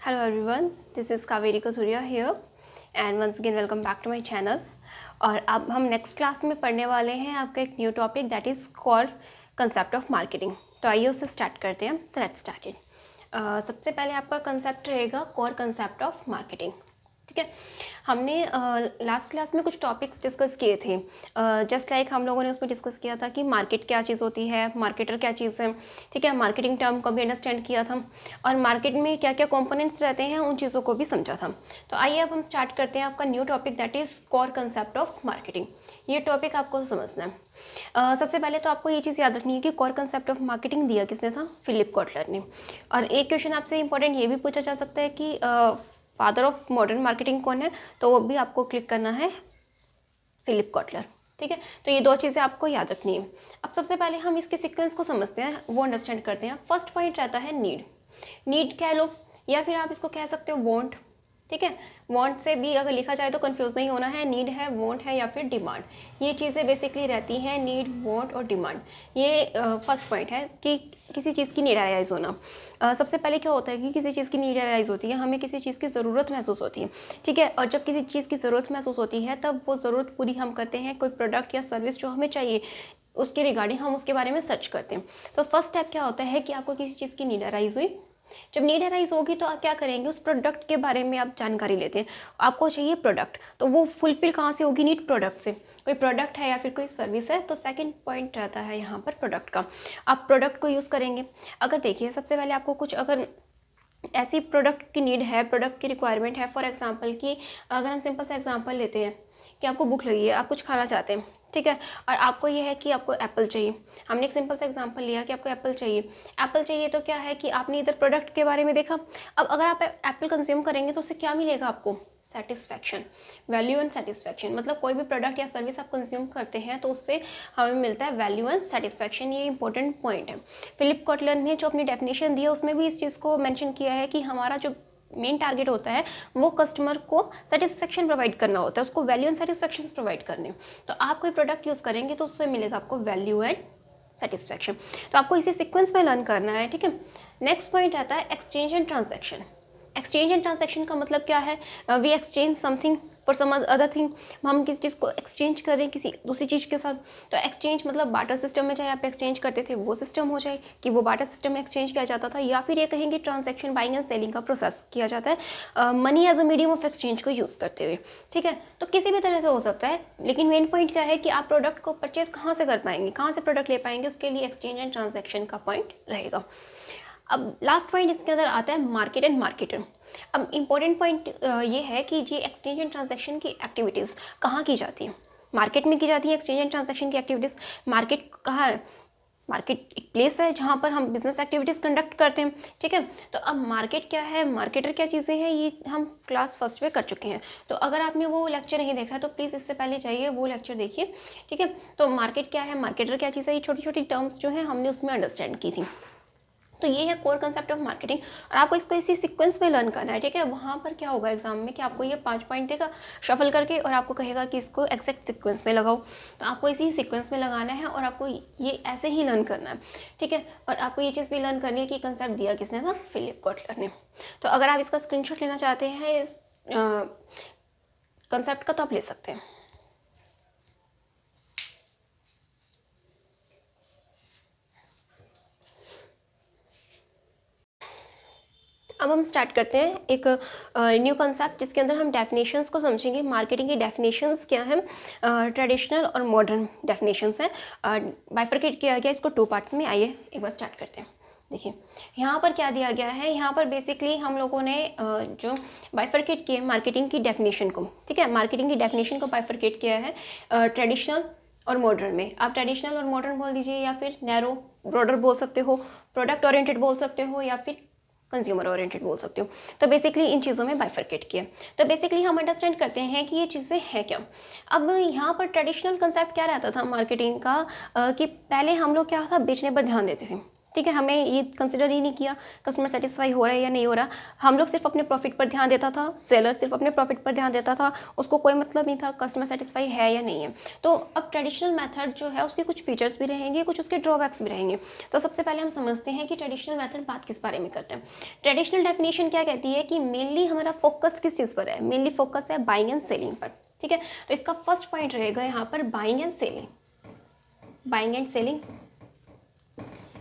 Hello everyone, this is Kaveri Kathuria here and once again welcome back to my channel। और अब हम next class में पढ़ने वाले हैं आपका एक new topic that is core concept of marketing. तो आइए उससे स्टार्ट करते हैं। So let's start it. सबसे पहले आपका कंसेप्ट रहेगा कोर कंसेप्ट ऑफ मार्केटिंग। ठीक है, हमने लास्ट क्लास में कुछ टॉपिक्स डिस्कस किए थे। जस्ट लाइक हम लोगों ने उसमें डिस्कस किया था कि मार्केट क्या चीज़ होती है, मार्केटर क्या चीज़ है। ठीक है, मार्केटिंग टर्म को भी अंडरस्टैंड किया था और मार्केट में क्या क्या कंपोनेंट्स रहते हैं उन चीज़ों को भी समझा था। तो आइए अब हम स्टार्ट करते हैं आपका new topic that is core concept of marketing. ये टॉपिक आपको समझना है। सबसे पहले तो आपको ये चीज़ याद रखनी है कि कोर कंसेप्ट ऑफ मार्केटिंग दिया किसने था? फिलिप कॉटलर ने। और एक क्वेश्चन आपसे इंपॉर्टेंट ये भी पूछा जा सकता है कि फादर ऑफ मॉडर्न मार्केटिंग कौन है? तो वो भी आपको क्लिक करना है फिलिप कॉटलर। ठीक है, तो ये दो चीज़ें आपको याद रखनी है। अब सबसे पहले हम इसके सीक्वेंस को समझते हैं, वो अंडरस्टैंड करते हैं। फर्स्ट पॉइंट रहता है नीड। नीड कह लो या फिर आप इसको कह सकते हो वांट। ठीक है, वांट से भी अगर लिखा जाए तो कंफ्यूज नहीं होना है। नीड है, वांट है या फिर डिमांड, ये चीज़ें बेसिकली रहती हैं। नीड, वांट और डिमांड, ये फर्स्ट पॉइंट है कि किसी चीज़ की नीड अराइज होना। सबसे पहले क्या होता है कि किसी चीज़ की नीड अराइज होती है, हमें किसी चीज़ की ज़रूरत महसूस होती है। ठीक है, और जब किसी चीज़ की ज़रूरत महसूस होती है तब वो ज़रूरत पूरी हम करते हैं। कोई प्रोडक्ट या सर्विस जो हमें चाहिए उसके रिगार्डिंग हम उसके बारे में सर्च करते हैं। तो फर्स्ट स्टेप क्या होता है कि आपको किसी चीज़ की नीड अराइज हुई। जब नीड अराइज होगी तो आप क्या करेंगे, उस प्रोडक्ट के बारे में आप जानकारी लेते हैं। आपको चाहिए प्रोडक्ट, तो वो फुलफिल कहाँ से होगी? नीड प्रोडक्ट से। कोई प्रोडक्ट है या फिर कोई सर्विस है, तो सेकंड पॉइंट रहता है यहाँ पर प्रोडक्ट का। आप प्रोडक्ट को यूज़ करेंगे। अगर देखिए, सबसे पहले आपको कुछ अगर ऐसी प्रोडक्ट की नीड है, प्रोडक्ट की रिक्वायरमेंट है, फॉर एग्जांपल कि अगर हम सिंपल सा एग्जांपल लेते हैं कि आपको भूख लगी है, आप कुछ खाना चाहते हैं। ठीक है, और आपको ये है कि आपको एप्पल चाहिए। हमने एक सिंपल सा एग्जांपल लिया कि आपको एप्पल चाहिए। एप्पल चाहिए तो क्या है कि आपने इधर प्रोडक्ट के बारे में देखा। अब अगर आप एप्पल कंज्यूम करेंगे तो उससे क्या मिलेगा आपको? Satisfaction, value and satisfaction. मतलब कोई भी प्रोडक्ट या सर्विस आप कंज्यूम करते हैं तो उससे हमें मिलता है वैल्यू एंड सेटिस्फैक्शन। ये इंपॉर्टेंट पॉइंट है। फिलिप कॉटलर ने जो अपनी डेफिनेशन दी है उसमें भी इस चीज़ को मेंशन किया है कि हमारा जो मेन टारगेट होता है वो कस्टमर को सेटिस्फैक्शन प्रोवाइड करना होता है, उसको वैल्यू एंड सेटिस्फैक्शन प्रोवाइड करने। तो आप कोई प्रोडक्ट यूज़ करेंगे तो उससे मिलेगा आपको वैल्यू एंड सेटिस्फैक्शन। तो आपको इसी सीक्वेंस में लर्न करना है। ठीक है, नेक्स्ट पॉइंट आता है exchange and transaction. Exchange and transaction का मतलब क्या है? We exchange something for some other thing. हम किसी चीज़ को एक्सचेंज कर रहे हैं किसी दूसरी चीज़ के साथ। तो एक्सचेंज मतलब बाटर सिस्टम में चाहे आप एक्सचेंज करते थे वो सिस्टम हो जाए कि वो बाटर सिस्टम में एक्सचेंज किया जाता था, या फिर ये कहेंगे ट्रांजैक्शन, बाइंग एंड सेलिंग का प्रोसेस किया जाता है money as a medium of exchange को यूज़ करते हुए। ठीक है, तो किसी भी तरह से हो सकता है, लेकिन मेन पॉइंट क्या है कि आप प्रोडक्ट को परचेज कहाँ से कर पाएंगे, कहाँ से प्रोडक्ट ले पाएंगे, उसके लिए एक्सचेंज एंड ट्रांजैक्शन का पॉइंट रहेगा। अब लास्ट पॉइंट इसके अंदर आता है मार्केट एंड मार्केटर। अब इम्पोर्टेंट पॉइंट ये है कि जी एक्सचेंज एंड ट्रांजैक्शन की एक्टिविटीज़ कहाँ की जाती हैं? मार्केट में की जाती है एक्सचेंज एंड ट्रांजैक्शन की एक्टिविटीज़। मार्केट कहाँ है? मार्केट एक प्लेस है जहाँ पर हम बिजनेस एक्टिविटीज़ कंडक्ट करते हैं। ठीक है, तो अब मार्केट क्या है, मार्केटर क्या चीज़ें हैं, ये हम क्लास फर्स्ट में कर चुके हैं। तो अगर आपने वो लेक्चर नहीं देखा है तो प्लीज़ इससे पहले जाइए वो लेक्चर देखिए। ठीक है, तो मार्केट क्या है, मार्केटर क्या चीज़ है, ये छोटी छोटी टर्म्स जो है हमने उसमें अंडरस्टैंड की थी। तो ये है कोर कंसेप्ट ऑफ मार्केटिंग और आपको इसको इसी सीक्वेंस में लर्न करना है। ठीक है, वहाँ पर क्या होगा एग्जाम में कि आपको ये 5 पॉइंट देगा शफल करके और आपको कहेगा कि इसको एग्जैक्ट सीक्वेंस में लगाओ। तो आपको इसी सीक्वेंस में लगाना है और आपको ये ऐसे ही लर्न करना है। ठीक है, और आपको ये चीज़ भी लर्न करनी है कि कंसेप्ट दिया किसने था? फिलिप कॉटलर ने। तो अगर आप इसका स्क्रीनशॉट लेना चाहते हैं इस कंसेप्ट का तो आप ले सकते हैं। अब हम स्टार्ट करते हैं एक न्यू कंसेप्ट जिसके अंदर हम डेफिनेशंस को समझेंगे। मार्केटिंग की डेफिनेशंस क्या हैं? ट्रेडिशनल और मॉडर्न डेफिनेशंस हैं। बाइफरकेट किया गया इसको 2 पार्ट्स में। आइए एक बार स्टार्ट करते हैं। देखिए यहाँ पर क्या दिया गया है, यहाँ पर बेसिकली हम लोगों ने जो बाइफरकेट किया मार्केटिंग की डेफिनेशन को। ठीक है, मार्केटिंग की डेफिनेशन को बाइफरकेट किया है ट्रेडिशनल और मॉडर्न में। आप ट्रेडिशनल और मॉडर्न बोल दीजिए या फिर नैरो ब्रॉडर बोल सकते हो, प्रोडक्ट ओरिएंटेड बोल सकते हो या फिर कंज्यूमर ओरिएंटेड बोल सकते हो। तो बेसिकली इन चीज़ों में बाइफरकेट किया। तो बेसिकली हम अंडरस्टैंड करते हैं कि ये चीज़ें हैं क्या। अब यहाँ पर ट्रेडिशनल कंसेप्ट क्या रहता था मार्केटिंग का कि पहले हम लोग क्या था, बेचने पर ध्यान देते थे। ठीक है, हमें ये कंसिडर ही नहीं किया कस्टमर सेटिस्फाई हो रहा है या नहीं हो रहा, हम लोग सिर्फ अपने प्रॉफिट पर ध्यान देता था, सेलर सिर्फ अपने प्रॉफिट पर ध्यान देता था, उसको कोई मतलब नहीं था कस्टमर सेटिस्फाई है या नहीं है। तो अब ट्रेडिशनल मेथड जो है उसके कुछ फीचर्स भी रहेंगे, कुछ उसके ड्रॉबैक्स भी रहेंगे। तो सबसे पहले हम समझते हैं कि ट्रेडिशनल मेथड बात किस बारे में करते हैं। ट्रेडिशनल डेफिनेशन क्या कहती है कि मेनली हमारा फोकस किस चीज़ पर है, मेनली फोकस है बाइंग एंड सेलिंग पर। ठीक है, तो इसका फर्स्ट पॉइंट रहेगा यहाँ पर buying and selling. Buying and selling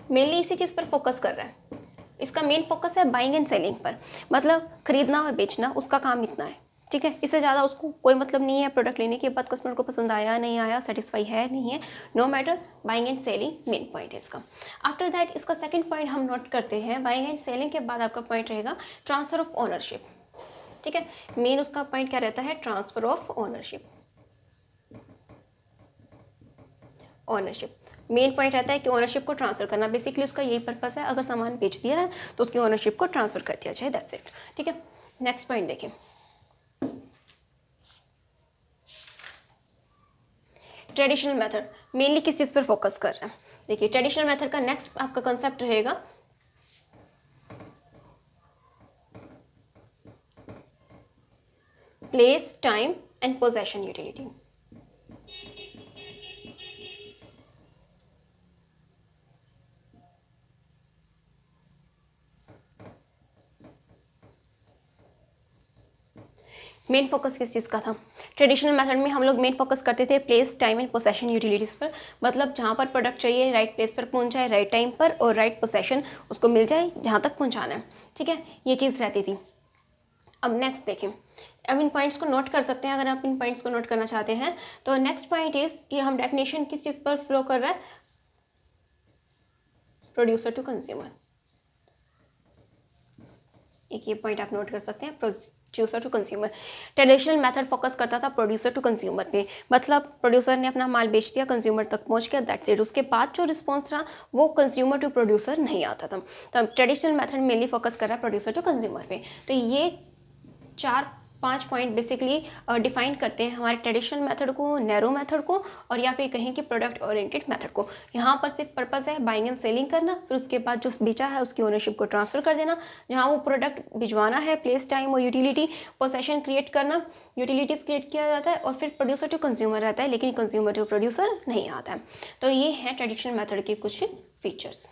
mainly इसी चीज़ पर फोकस कर रहा है, इसका मेन फोकस है बाइंग एंड सेलिंग पर, मतलब खरीदना और बेचना, उसका काम इतना है। ठीक है, इससे ज़्यादा उसको कोई मतलब नहीं है प्रोडक्ट लेने के बाद कस्टमर को पसंद आया नहीं आया, सेटिस्फाई है नहीं है, no matter, buying and selling main point है इसका। आफ्टर दैट इसका सेकंड पॉइंट हम नोट करते हैं, बाइंग एंड सेलिंग के बाद आपका पॉइंट रहेगा ट्रांसफर ऑफ ओनरशिप। ठीक है, मेन उसका पॉइंट क्या रहता है, transfer of ownership. Ownership main point रहता है कि ओनरशिप को ट्रांसफर करना, बेसिकली उसका यही पर्पस है, अगर सामान बेच दिया है तो उसकी ओनरशिप को ट्रांसफर कर दिया जाए, दैट्स इट। ठीक है, नेक्स्ट पॉइंट देखिए, ट्रेडिशनल मेथड मेनली किस चीज़ पर फोकस कर रहा है। देखिए, ट्रेडिशनल मेथड का नेक्स्ट आपका कंसेप्ट रहेगा place, time and possession utility. Main focus किस चीज़ का था, ट्रेडिशनल मेथड में हम लोग मेन फोकस करते थे place, time and possession utilities पर, मतलब जहाँ पर प्रोडक्ट चाहिए राइट प्लेस पर पहुँच जाए, राइट टाइम पर, और राइट पोसेशन उसको मिल जाए जहाँ तक पहुँचाना है। ठीक है, ये चीज़ रहती थी। अब नेक्स्ट देखिए, अब इन पॉइंट्स को नोट कर सकते हैं अगर आप इन पॉइंट्स को नोट करना चाहते हैं। तो नेक्स्ट पॉइंट इज कि हम डेफिनेशन किस चीज़ पर फ्लो कर रहा है, प्रोड्यूसर टू कंज्यूमर। एक ये पॉइंट आप नोट कर सकते हैं, producer to consumer. Traditional method focus करता था प्रोड्यूसर टू कंज्यूमर पे, मतलब प्रोड्यूसर ने अपना माल बेच दिया, कंज्यूमर तक पहुंच गया, दैट्स इट। उसके बाद जो रिस्पॉन्स रहा वो कंज्यूमर टू प्रोड्यूसर नहीं आता था। तो ट्रेडिशनल मेथड मेनली फोकस कर रहा है प्रोड्यूसर टू कंज्यूमर पे। तो ये 4-5 पॉइंट बेसिकली डिफाइन करते हैं हमारे ट्रेडिशनल मेथड को, नैरो मेथड को, और या फिर कहें कि प्रोडक्ट ओरिएंटेड मेथड को। यहाँ पर सिर्फ पर्पस है बाइंग एंड सेलिंग करना, फिर उसके बाद जो बेचा है उसकी ओनरशिप को ट्रांसफर कर देना, जहाँ वो प्रोडक्ट भिजवाना है, प्लेस, टाइम और यूटिलिटी, पोसेशन क्रिएट करना, यूटिलिटीज़ क्रिएट किया जाता है, और फिर प्रोड्यूसर टू कंज्यूमर रहता है, लेकिन कंज्यूमर टू प्रोड्यूसर नहीं आता है। तो ये है ट्रेडिशनल मेथड के कुछ फीचर्स।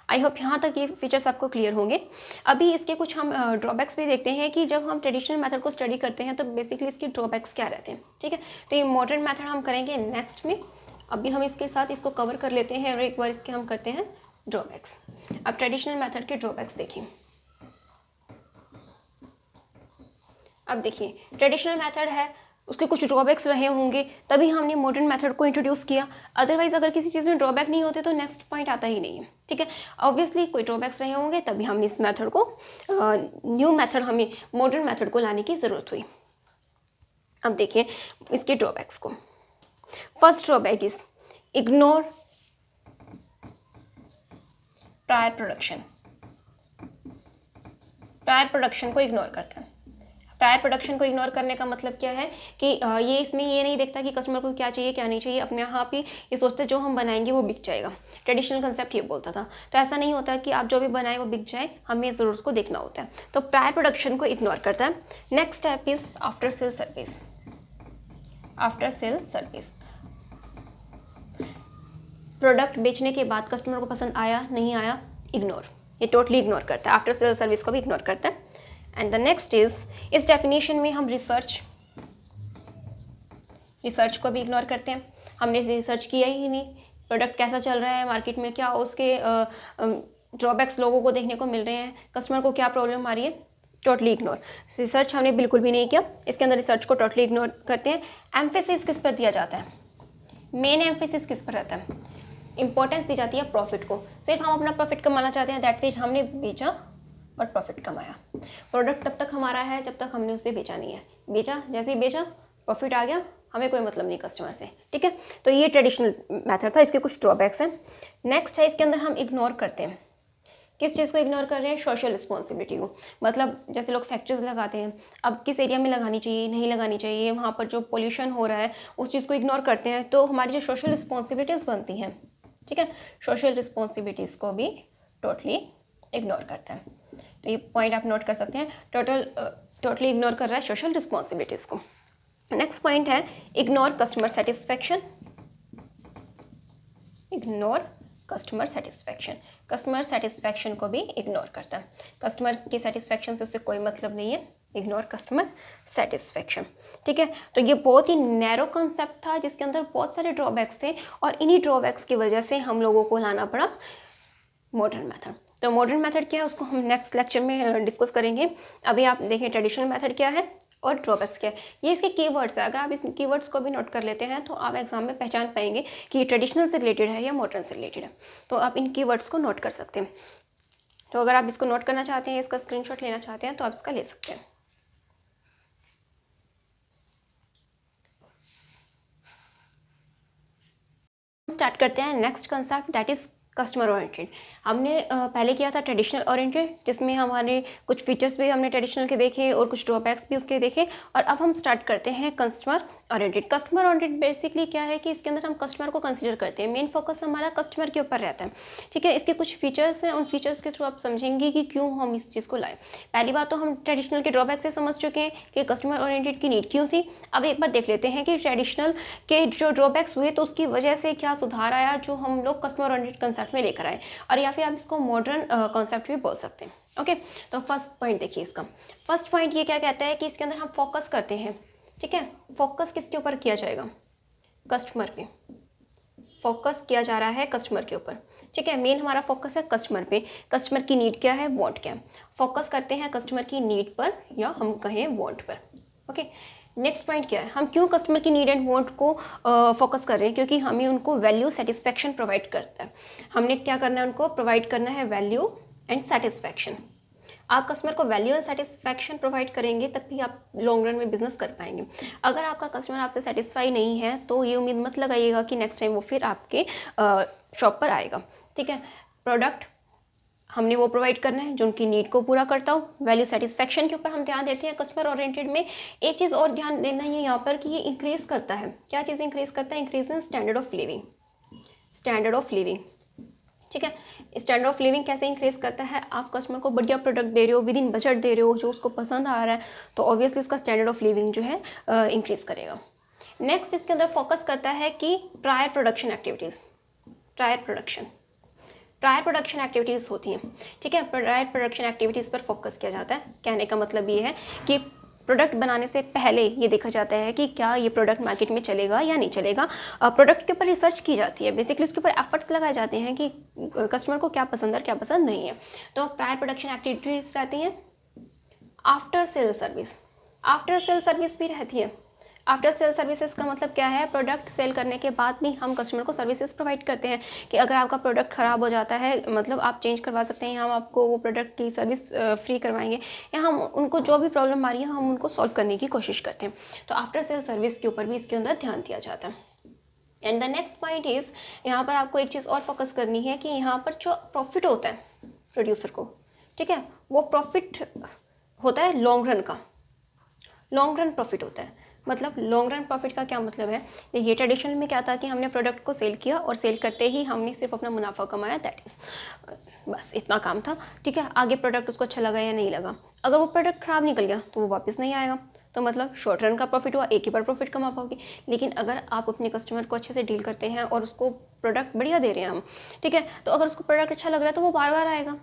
आई होप यहाँ तक ये फीचर्स आपको क्लियर होंगे। अभी इसके कुछ हम ड्रॉबैक्स भी देखते हैं कि जब हम ट्रेडिशनल मेथड को स्टडी करते हैं तो बेसिकली इसके ड्रॉबैक्स क्या रहते हैं। ठीक है, तो ये मॉडर्न मेथड हम करेंगे नेक्स्ट में, अभी हम इसके साथ इसको कवर कर लेते हैं और एक बार इसके हम करते हैं ड्रॉबैक्स। अब ट्रेडिशनल मेथड के ड्रॉबैक्स देखिए। अब देखिए, ट्रेडिशनल मेथड है, उसके कुछ ड्रॉबैक्स रहे होंगे, तभी हमने मॉडर्न मेथड को इंट्रोड्यूस किया। अदरवाइज अगर किसी चीज़ में ड्रॉबैक नहीं होते तो नेक्स्ट पॉइंट आता ही नहीं है। ठीक है, ऑब्वियसली कोई ड्रॉबैक्स रहे होंगे तभी हमने इस मेथड को, न्यू मेथड, हमें मॉडर्न मेथड को लाने की ज़रूरत हुई। अब देखिए इसके ड्रॉबैक्स को। First drawback is ignore prior production. Prior production को इग्नोर करता है। प्रायर प्रोडक्शन को इग्नोर करने का मतलब क्या है कि ये इसमें ये नहीं देखता कि कस्टमर को क्या चाहिए क्या नहीं चाहिए, अपने आप ही ये सोचते जो हम बनाएंगे वो बिक जाएगा। ट्रेडिशनल कंसेप्ट ये बोलता था, तो ऐसा नहीं होता कि आप जो भी बनाए वो बिक जाए, हमें ज़रूर उसको देखना होता है। तो प्रायर प्रोडक्शन को इग्नोर करता है। Next step is after sale service. After sale service, product बेचने के बाद कस्टमर को पसंद आया नहीं आया, इग्नोर, ये टोटली इग्नोर करता है। आफ्टर सेल सर्विस को भी इग्नोर करता है। एंड द नेक्स्ट इज, इस डेफिनेशन में हम रिसर्च को भी इग्नोर करते हैं। हमने रिसर्च किया ही नहीं, प्रोडक्ट कैसा चल रहा है मार्केट में, क्या उसके ड्रॉबैक्स लोगों को देखने को मिल रहे हैं, कस्टमर को क्या प्रॉब्लम आ रही है, टोटली इग्नोर। रिसर्च हमने बिल्कुल भी नहीं किया, इसके अंदर रिसर्च को टोटली इग्नोर करते हैं। एम्फेसिस किस पर दिया जाता है, मेन एम्फेसिस किस पर रहता है, इंपॉर्टेंस दी जाती है प्रॉफिट को। सिर्फ हम अपना प्रॉफिट कमाना चाहते हैं, दैट्स इट, हमने बेचा और प्रॉफिट कमाया। प्रोडक्ट तब तक हमारा है जब तक हमने उसे बेचा नहीं है, बेचा, जैसे ही बेचा प्रॉफिट आ गया, हमें कोई मतलब नहीं कस्टमर से। ठीक है, तो ये ट्रेडिशनल मेथड था, इसके कुछ ड्रॉबैक्स हैं। नेक्स्ट है, इसके अंदर हम इग्नोर करते हैं, किस चीज़ को इग्नोर कर रहे हैं, सोशल रिस्पॉन्सिबिलिटी को। मतलब जैसे लोग फैक्ट्रीज लगाते हैं, अब किस एरिया में लगानी चाहिए नहीं लगानी चाहिए, वहाँ पर जो पोल्यूशन हो रहा है उस चीज़ को इग्नोर करते हैं, तो हमारी जो सोशल रिस्पॉन्सिबिलिटीज़ बनती हैं ठीक है, सोशल रिस्पॉन्सिबिलिटीज़ को भी टोटली इग्नोर करता है। तो ये पॉइंट आप नोट कर सकते हैं, टोटली इग्नोर कर रहा है सोशल रिस्पॉन्सिबिलिटीज़ को। नेक्स्ट पॉइंट है ignore customer satisfaction. Ignore customer satisfaction, customer satisfaction को भी इग्नोर करता है। कस्टमर की सेटिस्फैक्शन से उससे कोई मतलब नहीं है, इग्नोर कस्टमर सेटिस्फैक्शन। ठीक है, तो ये बहुत ही नैरो कॉन्सेप्ट था जिसके अंदर बहुत सारे ड्रॉबैक्स थे और इन्हीं ड्रॉबैक्स की वजह से हम लोगों को लाना पड़ा मॉडर्न मेथड। तो मॉडर्न मेथड क्या है उसको हम नेक्स्ट लेक्चर में डिस्कस करेंगे। अभी आप देखिए ट्रेडिशनल मेथड क्या है और ड्रॉबैक्स क्या है, ये इसके कीवर्ड्स है। अगर आप इस कीवर्ड्स को भी नोट कर लेते हैं तो आप एग्जाम में पहचान पाएंगे कि ये ट्रेडिशनल से रिलेटेड है या मॉडर्न से रिलेटेड है। तो आप इन कीवर्ड्स को नोट कर सकते हैं। तो अगर आप इसको नोट करना चाहते हैं, इसका स्क्रीनशॉट लेना चाहते हैं तो आप इसका ले सकते हैं। स्टार्ट करते हैं next concept that is customer oriented. हमने पहले किया था ट्रेडिशनल ओरिएंटेड, जिसमें हमारे कुछ फीचर्स भी हमने ट्रेडिशनल के देखे और कुछ ड्रॉबैक्स भी उसके देखे। और अब हम स्टार्ट करते हैं customer oriented. Customer oriented basically क्या है कि इसके अंदर हम कस्टमर को कंसीडर करते हैं, मेन फोकस हमारा कस्टमर के ऊपर रहता है। ठीक है, इसके कुछ फीचर्स हैं, उन फीचर्स के थ्रू आप समझेंगे कि क्यों हम इस चीज़ को लाए। पहली बात तो हम ट्रेडिशनल के ड्रॉबैक से समझ चुके हैं कि कस्टमर ओरिएंटेड की नीड क्यों थी। अब एक बार देख लेते हैं कि ट्रेडिशनल के जो ड्रॉबैक्स हुए तो उसकी वजह से क्या सुधार आया जो हम लोग कस्टमर ओरिएंटेड कंसेप्ट में लेकर आए, और या फिर आप इसको मॉडर्न कॉन्सेप्ट भी बोल सकते हैं। ओके, तो फर्स्ट पॉइंट देखिए इसका। फर्स्ट पॉइंट ये क्या कहता है कि इसके अंदर हम फोकस करते हैं। ठीक है, फोकस किसके ऊपर किया जाएगा? कस्टमर पे फोकस किया जा रहा है, कस्टमर के ऊपर। ठीक है, मेन हमारा फोकस है कस्टमर पे। कस्टमर की नीड क्या है, वांट क्या है, फोकस करते हैं कस्टमर की नीड पर या हम कहें वांट पर। ओके, नेक्स्ट पॉइंट क्या है, हम क्यों कस्टमर की नीड एंड वांट को फोकस कर रहे हैं? क्योंकि हमें उनको वैल्यू सेटिस्फैक्शन प्रोवाइड करता है। हमने क्या करना है, उनको प्रोवाइड करना है वैल्यू एंड सेटिस्फैक्शन। आप कस्टमर को वैल्यू एंड सेटिस्फैक्शन प्रोवाइड करेंगे तभी आप लॉन्ग रन में बिजनेस कर पाएंगे। अगर आपका कस्टमर आपसे सेटिस्फाई नहीं है तो ये उम्मीद मत लगाइएगा कि नेक्स्ट टाइम वो फिर आपके शॉप पर आएगा। ठीक है, प्रोडक्ट हमने वो प्रोवाइड करना है जो उनकी नीड को पूरा करता हो। वैल्यू सेटिस्फैक्शन के ऊपर हम ध्यान देते हैं कस्टमर ओरिएंटेड में। एक चीज़ और ध्यान देना है यहाँ पर कि ये इंक्रीज़ करता है, क्या चीज़ इंक्रीज़ करता है? Increase in standard of living. Standard of living, ठीक है, स्टैंडर्ड ऑफ लिविंग कैसे इंक्रीज़ करता है? आप कस्टमर को बढ़िया प्रोडक्ट दे रहे हो, विद इन बजट दे रहे हो, जो उसको पसंद आ रहा है, तो ऑब्वियसली उसका स्टैंडर्ड ऑफ लिविंग जो है इंक्रीज़ करेगा। नेक्स्ट इसके अंदर फोकस करता है कि prior production activities. Prior production activities होती हैं। ठीक है, प्रायर प्रोडक्शन एक्टिविटीज़ पर फोकस किया जाता है। कहने का मतलब ये है कि प्रोडक्ट बनाने से पहले ये देखा जाता है कि क्या ये प्रोडक्ट मार्केट में चलेगा या नहीं चलेगा। प्रोडक्ट के ऊपर रिसर्च की जाती है, बेसिकली उसके ऊपर एफर्ट्स लगाए जाते हैं कि कस्टमर को क्या पसंद है और क्या पसंद नहीं है। तो प्रायर प्रोडक्शन एक्टिविटीज़ रहती हैं। आफ्टर सेल सर्विस भी रहती है। आफ्टर सेल सर्विसेज का मतलब क्या है? प्रोडक्ट सेल करने के बाद भी हम कस्टमर को सर्विसेज प्रोवाइड करते हैं कि अगर आपका प्रोडक्ट ख़राब हो जाता है, मतलब आप चेंज करवा सकते हैं, हम आपको वो प्रोडक्ट की सर्विस फ्री करवाएंगे, या हम उनको जो भी प्रॉब्लम आ रही है हम उनको सॉल्व करने की कोशिश करते हैं। तो आफ्टर सेल सर्विस के ऊपर भी इसके अंदर ध्यान दिया जाता है। And the next point is, यहाँ पर आपको एक चीज़ और फोकस करनी है कि यहाँ पर जो प्रॉफिट होता है प्रोड्यूसर को, ठीक है, वो प्रॉफिट होता है लॉन्ग रन का। लॉन्ग रन प्रॉफिट होता है, मतलब लॉन्ग रन प्रॉफिट का क्या मतलब है? ये ट्रेडिशनल में क्या था कि हमने प्रोडक्ट को सेल किया और सेल करते ही हमने सिर्फ अपना मुनाफा कमाया, दैट इज़ बस इतना काम था। ठीक है, आगे प्रोडक्ट उसको अच्छा लगा या नहीं लगा, अगर वो प्रोडक्ट ख़राब निकल गया तो वो वापस नहीं आएगा, तो मतलब शॉर्ट रन का प्रॉफिट हुआ, एक ही बार प्रॉफिट कमा पाओगे। लेकिन अगर आप अपने कस्टमर को अच्छे से डील करते हैं और उसको प्रोडक्ट बढ़िया दे रहे हैं हम, ठीक है, तो अगर उसको प्रोडक्ट अच्छा लग रहा है तो वो बार बार आएगा,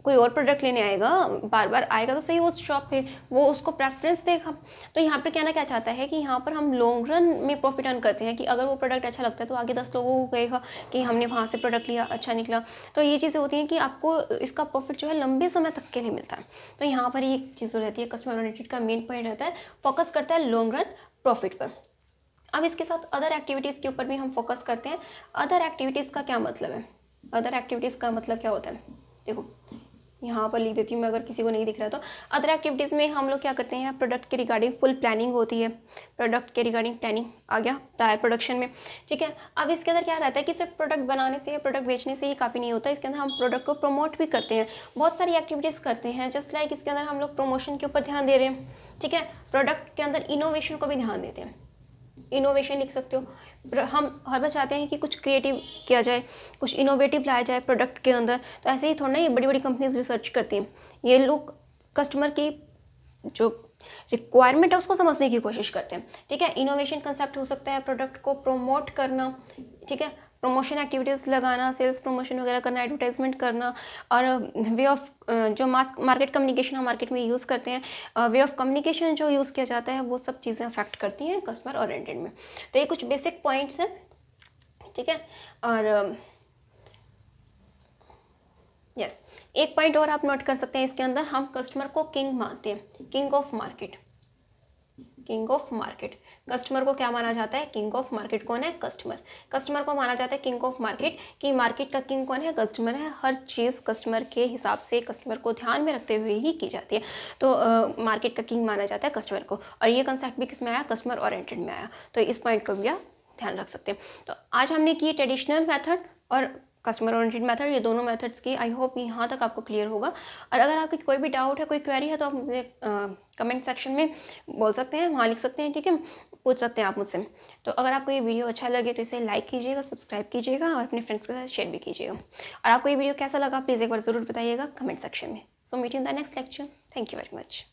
कोई और प्रोडक्ट लेने आएगा, बार बार आएगा तो सही वो शॉप पे, वो उसको प्रेफरेंस देगा। तो यहाँ पर कहना क्या चाहता है कि यहाँ पर हम लॉन्ग रन में प्रॉफिट अर्न करते हैं कि अगर वो प्रोडक्ट अच्छा लगता है तो आगे 10 लोगों को कहेगा कि हमने वहाँ से प्रोडक्ट लिया, अच्छा निकला। तो ये चीज़ें होती हैं कि आपको इसका प्रॉफिट जो है लंबे समय तक के लिए मिलता है। तो यहाँ पर ये चीज़ रहती है, कस्टमर ओरिएंटेड का मेन पॉइंट रहता है, फोकस करता है लॉन्ग रन प्रॉफिट पर। अब इसके साथ अदर एक्टिविटीज़ के ऊपर भी हम फोकस करते हैं। अदर एक्टिविटीज़ का क्या मतलब है? अदर एक्टिविटीज़ का मतलब क्या होता है? देखो यहाँ पर लिख देती हूँ मैं, अगर किसी को नहीं दिख रहा तो। अदर एक्टिविटीज़ में हम लोग क्या करते हैं, प्रोडक्ट के रिगार्डिंग फुल प्लानिंग होती है। प्रोडक्ट के रिगार्डिंग प्लानिंग आ गया प्रायर प्रोडक्शन में। ठीक है, अब इसके अंदर क्या रहता है कि सिर्फ प्रोडक्ट बनाने से या प्रोडक्ट बेचने से ही काफ़ी नहीं होता, इसके अंदर हम प्रोडक्ट को प्रमोट भी करते हैं, बहुत सारी एक्टिविटीज़ करते हैं। जस्ट लाइक इसके अंदर हम लोग प्रमोशन के ऊपर ध्यान दे रहे हैं। ठीक है, प्रोडक्ट के अंदर इनोवेशन को भी ध्यान देते हैं। इनोवेशन लिख सकते हो, हम हर बार चाहते हैं कि कुछ क्रिएटिव किया जाए, कुछ इनोवेटिव लाया जाए प्रोडक्ट के अंदर। तो ऐसे ही थोड़ा ना ये बड़ी बड़ी कंपनीज रिसर्च करती हैं, ये लोग कस्टमर की जो रिक्वायरमेंट है उसको समझने की कोशिश करते हैं। ठीक है, इनोवेशन कंसेप्ट हो सकता है प्रोडक्ट को प्रमोट करना, ठीक है, प्रमोशन एक्टिविटीज़ लगाना, सेल्स प्रमोशन वगैरह करना, एडवर्टाइजमेंट करना, और वे ऑफ जो मार्केट कम्युनिकेशन हम मार्केट में यूज़ करते हैं, वे ऑफ कम्युनिकेशन जो यूज़ किया जाता है, वो सब चीज़ें अफेक्ट करती हैं कस्टमर ओरिएंटेड में। तो ये कुछ बेसिक पॉइंट्स हैं, ठीक है। और यस, एक पॉइंट और आप नोट कर सकते हैं इसके अंदर, हम कस्टमर को किंग मानते हैं, king of market, king of market. Customer को क्या माना जाता है? King of market. कौन है? कस्टमर। कस्टमर को माना जाता है किंग ऑफ मार्केट, कि मार्केट का किंग कौन है? कस्टमर है। हर चीज़ कस्टमर के हिसाब से, कस्टमर को ध्यान में रखते हुए ही की जाती है। तो मार्केट का किंग माना जाता है कस्टमर को। और ये कंसेप्ट भी किस में आया? कस्टमर ओरिएंटेड में आया। तो इस पॉइंट को भी आप ध्यान रख सकते हैं। तो आज हमने की ट्रेडिशनल मेथड और कस्टमर ओरिएंटेड मेथड, ये दोनों मेथड्स की। आई होप यहाँ तक आपको क्लियर होगा। और अगर आपकी कोई भी डाउट है, कोई क्वेरी है, तो आप मुझे कमेंट सेक्शन में बोल सकते हैं, वहाँ लिख सकते हैं, ठीक है, पूछ सकते हैं आप मुझसे। तो अगर आपको ये वीडियो अच्छा लगे तो इसे लाइक कीजिएगा, सब्सक्राइब कीजिएगा और अपने फ्रेंड्स के साथ शेयर भी कीजिएगा। और आपको ये वीडियो कैसा लगा प्लीज़ एक बार ज़रूर बताइएगा कमेंट सेक्शन में। So meet you in the next lecture. Thank you very much.